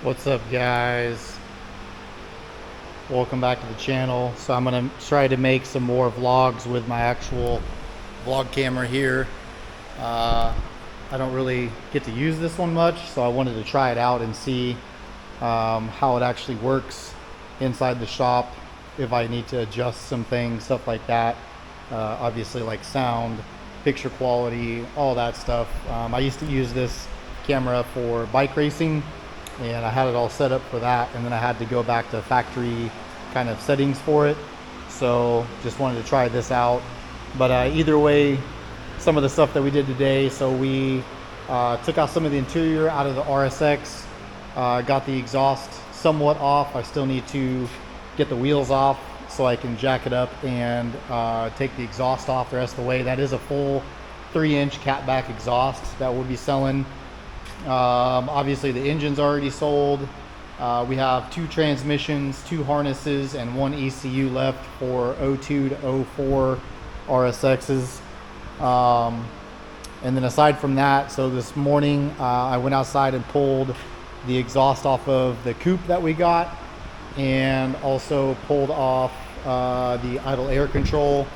What's up, guys? Welcome back to the channel. So I'm gonna try to make some more vlogs with my actual vlog camera here. I don't really get to use this one much, so I wanted to try it out and see how it actually works inside the shop, if I need to adjust some things, stuff like that. Obviously, like sound, picture quality, all that stuff. I used to use this camera for bike racing, and I had it all set up for that, and then I had to go back to factory kind of settings for it. So just wanted to try this out. But either way, some of the stuff that we did today, so we took out some of the interior out of the RSX, got the exhaust somewhat off. I still need to get the wheels off so I can jack it up and take the exhaust off the rest of the way. That is a full 3-inch catback exhaust that we'll be selling. Obviously the engine's already sold. We have 2 transmissions, 2 harnesses, and 1 ECU left for 02 to 04 RSXs. And then aside from that, so this morning I went outside and pulled the exhaust off of the coupe that we got, and also pulled off the idle air control.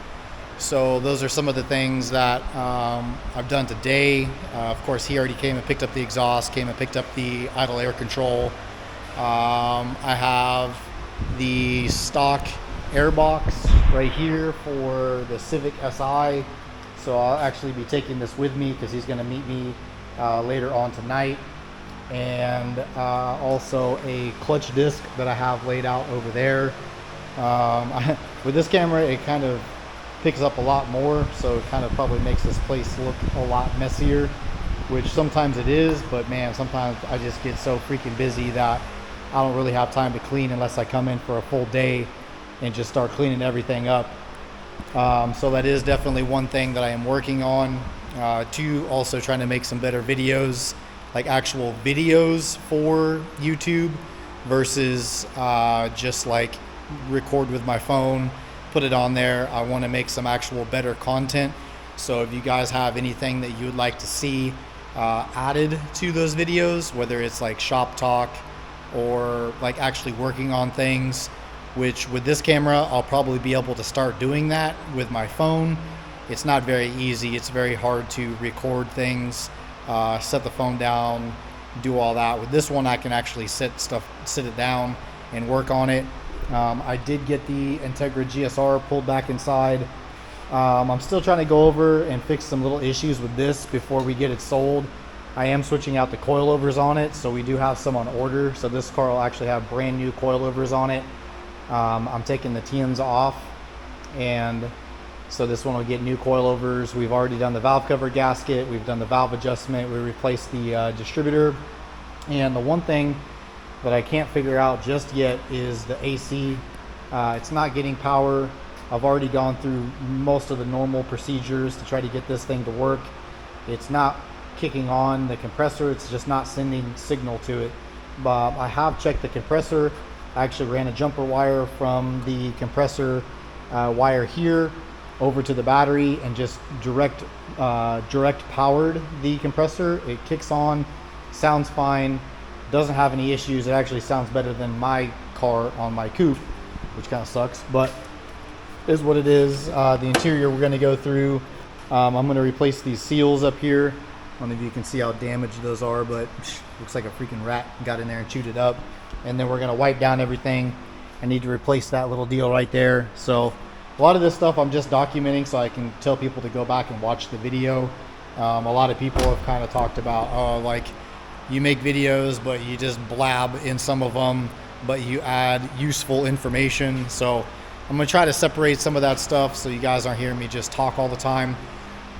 So those are some of the things that I've done today. Of course, he already came and picked up the exhaust, came and picked up the idle air control. I have the stock air box right here for the Civic Si. So I'll actually be taking this with me because he's going to meet me later on tonight. And also a clutch disc that I have laid out over there. With this camera, it kind of picks up a lot more, so it kind of probably makes this place look a lot messier, which sometimes it is, but man, sometimes I just get so freaking busy that I don't really have time to clean unless I come in for a full day and just start cleaning everything up. So that is definitely one thing that I am working on. 2, also trying to make some better videos, like actual videos for YouTube versus just like record with my phone, put it on there. I want to make some actual better content. So if you guys have anything that you would like to see added to those videos, whether it's like shop talk or like actually working on things, which with this camera I'll probably be able to start doing that with my phone. It's not very easy. It's very hard to record things, set the phone down, do all that. With this one I can actually sit it down and work on it. I did get the Integra GSR pulled back inside. I'm still trying to go over and fix some little issues with this before we get it sold. I am switching out the coilovers on it, so we do have some on order. So this car will actually have brand new coilovers on it. I'm taking the TMs off, and so this one will get new coilovers. We've already done the valve cover gasket. We've done the valve adjustment. We replaced the distributor. And the one thing that I can't figure out just yet is the AC. It's not getting power. I've already gone through most of the normal procedures to try to get this thing to work. It's not kicking on the compressor. It's just not sending signal to it. But I have checked the compressor. I actually ran a jumper wire from the compressor wire here over to the battery and just direct powered the compressor. It kicks on, sounds fine, doesn't have any issues. It actually sounds better than my car on my coupe, which kind of sucks, but is what it is. The interior we're going to go through. I'm going to replace these seals up here. I don't know if you can see how damaged those are, but looks like a freaking rat got in there and chewed it up. And then we're going to wipe down everything. I need to replace that little deal right there. So a lot of this stuff I'm just documenting so I can tell people to go back and watch the video. A lot of people have kind of talked about, oh, like you make videos, but you just blab in some of them, but you add useful information. So I'm going to try to separate some of that stuff so you guys aren't hearing me just talk all the time.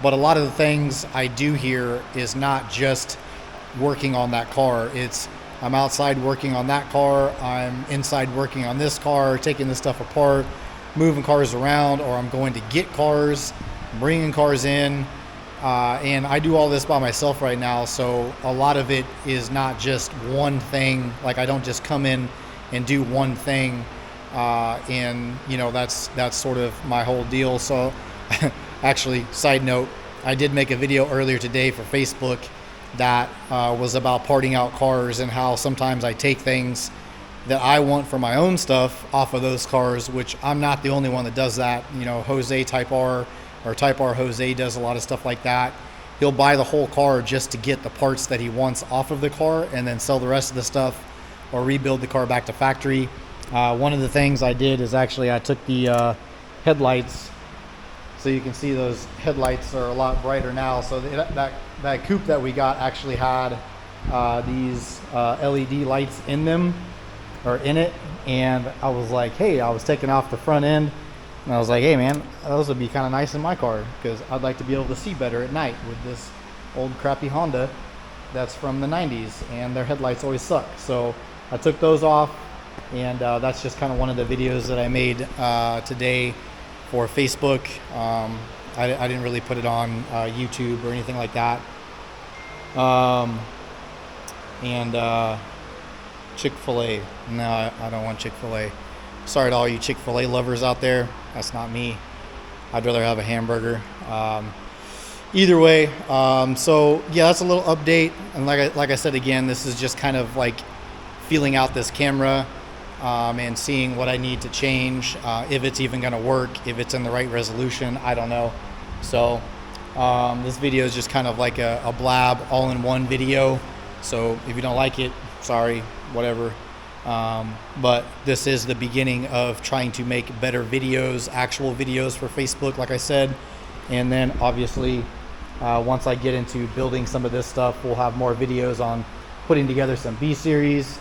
But a lot of the things I do here is not just working on that car. It's I'm outside working on that car, I'm inside working on this car, taking this stuff apart, moving cars around, or I'm going to get cars, bringing cars in, and I do all this by myself right now. So a lot of it is not just one thing. Like I don't just come in and do one thing, and you know that's sort of my whole deal. So Actually, side note, I did make a video earlier today for Facebook that was about parting out cars and how sometimes I take things that I want for my own stuff off of those cars, which I'm not the only one that does that. You know, Jose Type R, or Type R Jose, does a lot of stuff like that. He'll buy the whole car just to get the parts that he wants off of the car and then sell the rest of the stuff or rebuild the car back to factory. One of the things I did is actually I took the headlights, so you can see those headlights are a lot brighter now. So that coupe that we got actually had these LED lights in them, or in it, and I was like, hey, I was taking off the front end and I was like, hey man, those would be kind of nice in my car because I'd like to be able to see better at night with this old crappy Honda that's from the 90s and their headlights always suck. So I took those off, and that's just kind of one of the videos that I made today for Facebook. I didn't really put it on YouTube or anything like that. Chick-fil-A. No, I don't want Chick-fil-A. Sorry to all you Chick-fil-A lovers out there. That's not me. I'd rather have a hamburger. Either way, so yeah, that's a little update. And like I said again, this is just kind of like feeling out this camera and seeing what I need to change, if it's even going to work, if it's in the right resolution. I don't know. So this video is just kind of like a blab all-in-one video. So if you don't like it, sorry, whatever. But this is the beginning of trying to make better videos, actual videos for Facebook, like I said. And then obviously, once I get into building some of this stuff, we'll have more videos on putting together some B-Series,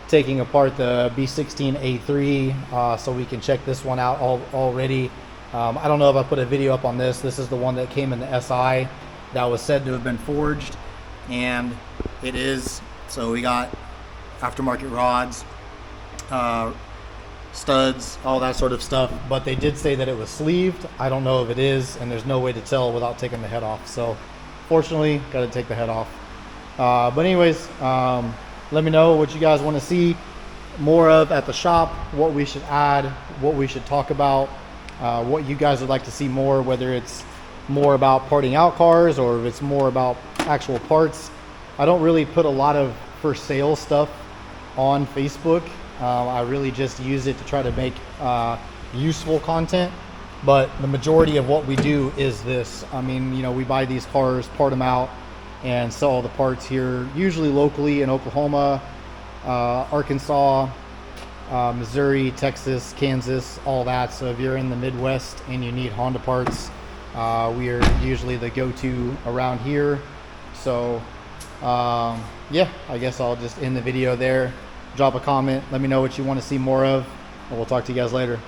taking apart the B16A3, so we can check this one out already. I don't know if I put a video up on this. This is the one that came in the SI that was said to have been forged, and it is. So we got aftermarket rods, studs, all that sort of stuff, but they did say that it was sleeved. I don't know if it is, and there's no way to tell without taking the head off. So fortunately, got to take the head off. But anyways, let me know what you guys want to see more of at the shop, what we should add, what we should talk about, what you guys would like to see more, whether it's more about parting out cars or if it's more about actual parts. I don't really put a lot of for sale stuff on Facebook. I really just use it to try to make useful content, but the majority of what we do is this. I mean, you know, we buy these cars, part them out, and sell all the parts here, usually locally in Oklahoma, Arkansas, Missouri, Texas, Kansas, all that. So if you're in the Midwest and you need Honda parts, we are usually the go-to around here. So yeah, I guess I'll just end the video there. Drop a comment, let me know what you want to see more of, and we'll talk to you guys later.